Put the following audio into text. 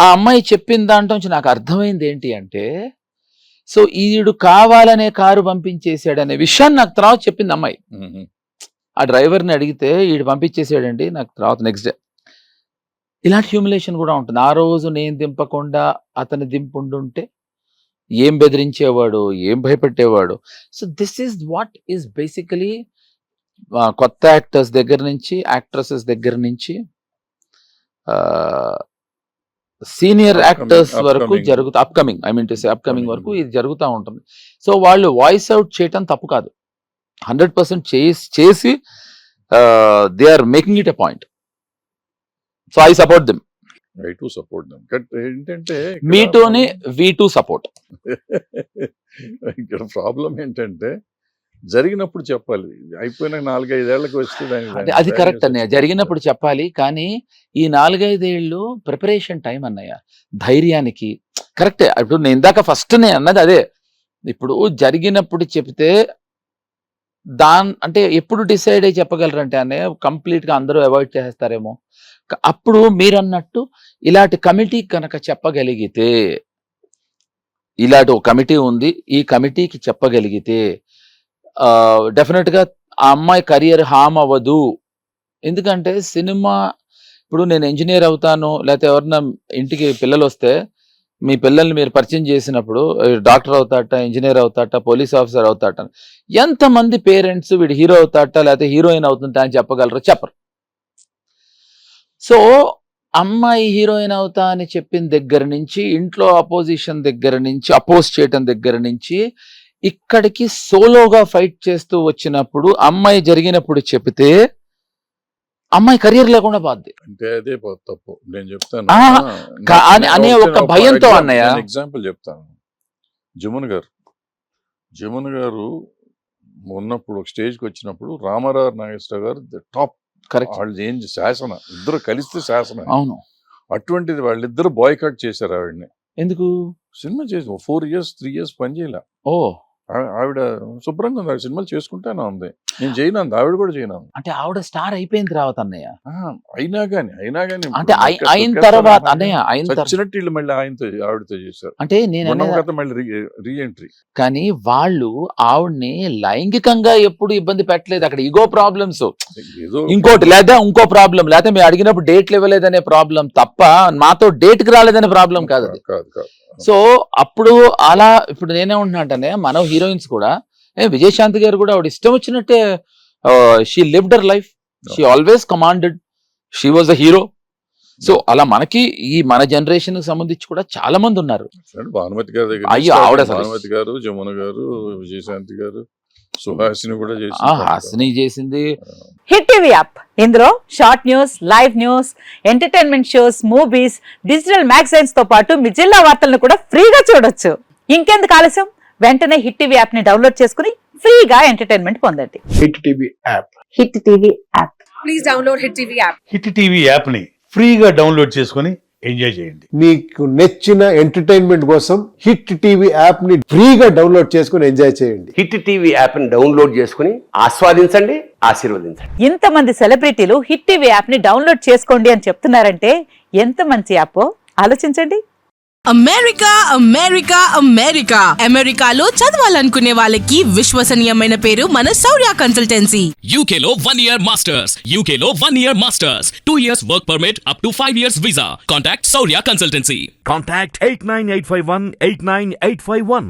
ఆ అమ్మాయి చెప్పిన దాంట్లో నుంచి నాకు అర్థమైంది ఏంటి అంటే, సో ఈడు కావాలనే కారు పంపించేసాడనే విషయాన్ని నాకు తర్వాత చెప్పింది అమ్మాయి. ఆ డ్రైవర్ని అడిగితే ఈడు పంపించేసాడండి నాకు తర్వాత నెక్స్ట్ డే. ఇలాంటి హ్యూమిలేషన్ కూడా ఉంటుంది. ఆ రోజు నేను దింపకుండా అతను దింపుండుంటే ఏం బెదిరించేవాడు, ఏం భయపెట్టేవాడు. So this is what is basically కొత్త యాక్టర్స్ దగ్గర నుంచి, యాక్ట్రసెస్ దగ్గర నుంచి సీనియర్ యాక్టర్స్ వరకు జరుగుతా, upcoming I mean to say upcoming వరకు ఇది జరుగుతూ ఉంటుంది. సో వాళ్ళు వాయిస్ అవుట్ చేయటం తప్పు కాదు, 100% చేసి they are making it a point. So I support them. I too support them. ఏంటంటే మీతోనే వి టు సపోర్ట్. ఇక్కడ ప్రాబ్లం ఏంటంటే జరిగినప్పుడు చెప్పాలి, అయిపోయిన 4-5 ఏళ్ళకి వస్తే అది కరెక్ట్ అన్నయ్య, జరిగినప్పుడు చెప్పాలి. కానీ ఈ 4-5 ఏళ్ళు ప్రిపరేషన్ టైం అన్నయ్య, ధైర్యానికి. కరెక్టే. ఇప్పుడు నేను ఇందాక ఫస్ట్ నేను అన్నది అదే, ఇప్పుడు జరిగినప్పుడు చెప్తే అంటే ఎప్పుడు డిసైడ్ అయ్యి చెప్పగలరంటే అన్నయ్య, కంప్లీట్గా అందరూ అవాయిడ్ చేస్తారేమో. అప్పుడు మీరు అన్నట్టు ఇలాంటి కమిటీ కనుక చెప్పగలిగితే, ఇలాంటి ఒక కమిటీ ఉంది, ఈ కమిటీకి చెప్పగలిగితే డెఫినెట్గా ఆ అమ్మాయి కెరియర్ హామ్ అవ్వదు. ఎందుకంటే సినిమా, ఇప్పుడు నేను ఇంజనీర్ అవుతాను, లేకపోతే ఎవరన్నా ఇంటికి పిల్లలు వస్తే మీ పిల్లల్ని మీరు పరిచయం చేసినప్పుడు డాక్టర్ అవుతాట, ఇంజనీర్ అవుతాట, పోలీస్ ఆఫీసర్ అవుతాట, ఎంతమంది పేరెంట్స్ వీడు హీరో అవుతాట లేకపోతే హీరోయిన్ అవుతుంటా అని చెప్పగలరు? చెప్పరు. సో అమ్మాయి హీరోయిన్ అవుతా అని చెప్పిన దగ్గర నుంచి, ఇంట్లో అపోజిషన్ దగ్గర నుంచి, అపోజ్ చేయటం దగ్గర నుంచి, ఇక్కడికి సోలోగా ఫైట్ చేస్తూ వచ్చినప్పుడు అమ్మాయి జరిగినప్పుడు చెప్తే అమ్మాయి కెరియర్ లేకుండా పోద్ది. అంటే అదే తప్పు. నేను చెప్తాను అనే ఒక భయంతో అన్నయ్య. ఎగ్జాంపుల్ చెప్తాను. జమున గారు ఉన్నప్పుడు ఒక స్టేజ్కి వచ్చినప్పుడు రామారావు నాగేశ్వరరావు గారు టాప్. వాళ్ళు ఏం శాసన, ఇద్దరు కలిస్తే శాసన. అవును. అటువంటిది వాళ్ళిద్దరు బాయ్కాట్ చేశారు ఆవిడని. ఎందుకు? సినిమా చేసి 4 years 3 years పని చేయలే. ఓ, ఆవిడ శుభ్రంగా ఉంది, సినిమాలు చేసుకుంటానే ఉంది. నేను చేయను, ఆవిడ కూడా చేయను. అంటే ఆవిడ స్టార్ అయిపోయిన తర్వాత అన్నయ్య. అయినా కానీ అంటే అయిన తర్వాత అన్నయ్య, వచ్చినట్టు వీళ్ళు మళ్ళీ ఆవిడతో చేశారు. అంటే నేను మళ్ళీ రీఎంట్రీ. కానీ వాళ్ళు ఆవిడ్ని లైంగికంగా ఎప్పుడు ఇబ్బంది పెట్టలేదు. అక్కడ ఈగో ప్రాబ్లమ్స్, ఇంకోటి లేదా ఇంకో ప్రాబ్లం, లేకపోతే మేము అడిగినప్పుడు డేట్లు ఇవ్వలేదనే ప్రాబ్లం తప్ప మాతో డేట్కి రాలేదనే ప్రాబ్లం కాదు అది. సో అప్పుడు అలా, ఇప్పుడు నేనే ఉంటున్నాంటే మనం హీరోయిన్స్ కూడా, విజయశాంతి గారు కూడా ఆవిడ ఇష్టం వచ్చినట్టే she lived her life, she always commanded, she was the hero. So అలా మనకి ఈ మన జనరేషన్ కి సంబంధించి కూడా చాలా మంది ఉన్నారు. భానుమతి గారు దగ్గర, అయ్యో ఆవిడ, భానుమతి గారు, జమున గారు, విజయశాంతి గారు, సుహాసిని కూడా హాసిని చేసింది. హిట్ టీవీ యాప్, ఇందులో short news, live news, entertainment shows, movies, digital magazines తో పాటు మీ జిల్లా వార్తలను కూడా ఫ్రీగా చూడొచ్చు. ఇంకెందుకు ఆలస్యం, వెంటనే హిట్ టీవీ యాప్ ని డౌన్లోడ్ చేసుకుని ఫ్రీగా ఎంటర్టైన్మెంట్ పొందండి. Hit TV app. Hit TV app. Please download hit TV app. Hit TV app ని ఫ్రీగా డౌన్లోడ్ చేసుకుని ఎంజాయ్ చేయండి. మీకు నచ్చిన ఎంటర్టైన్మెంట్ కోసం హిట్ టీవీ యాప్ ని ఫ్రీగా డౌన్లోడ్ చేసుకుని ఎంజాయ్ చేయండి. హిట్ టీవీ యాప్ ని డౌన్లోడ్ చేసుకుని ఆస్వాదించండి, ఆశీర్వదించండి. ఇంతమంది సెలబ్రిటీలు హిట్ టీవీ యాప్ ని డౌన్లోడ్ చేసుకోండి అని చెప్తున్నారంటే ఎంత మంచి యాప్ ఆలోచించండి. అమెరికా అమెరికా అమెరికా అమెరికాలో చదవాలనుకునే వాళ్ళకి విశ్వసనీయమైన పేరు మన శౌర్య కన్సల్టెన్సీ. UK లో 1 year masters, UK లో 1 year masters, 2 years work permit up to 5 years visa. Contact Saurya Consultancy. Contact 89851 89851.